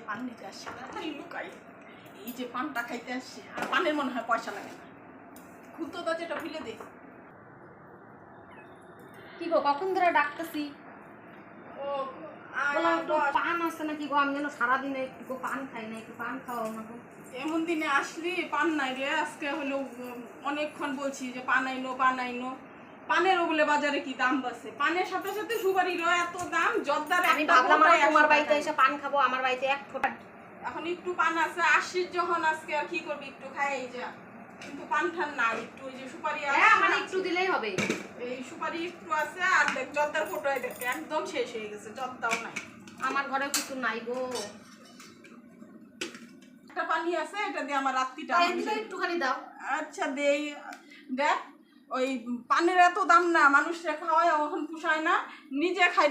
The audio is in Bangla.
পান নিতে আসছি না, লুকাই। এই যে পানটা খাইতে আসছি, আর পানের মনে হয় পয়সা লাগে না। খুলতো তো, যেটা ফেলে দে। কি গো, কখন ধরে ডাকতেছি? ও পান আছে নাকি গো? আমি যেন সারাদিনে একটু পান খাই না, একটু পান খাওয়াও না গো। এমন দিনে আসলি পান নাই রে। আজকে হলো অনেকক্ষণ বলছি যে পান আইনো, পান আইনো। পানেরও বলে বাজারে কি দাম বাড়ছে। পানের সাথে সাথে সুপারিরও এত দাম। জর্দার আমি ভাবলাম তোমার বাড়িতে এসে পান খাবো, আমার বাড়িতে এক ফোঁটা। এখন একটু পান আছে, আসিস যখন আজকে আর কি করবি, একটু খাই এই যা। কিন্তু পান ঠান না, একটু ওই যে সুপারি আছে, মানে একটু দিলেই হবে। এই সুপারি একটু আছে, আর দেখ জর্দার ফোটোয় দেখ একদম শেষ হয়ে গেছে, জর্দাও নাই। আমার ঘরে কিছু নাই গো। একটা পানি আছে, এটা দিয়ে আমার রাত্রিটা একটুখানি দাও। আচ্ছা দেই। দেখ ওই পানের এত দাম না, মানুষরা খাওয়ায় এখন পোষায় না, নিজে খাই।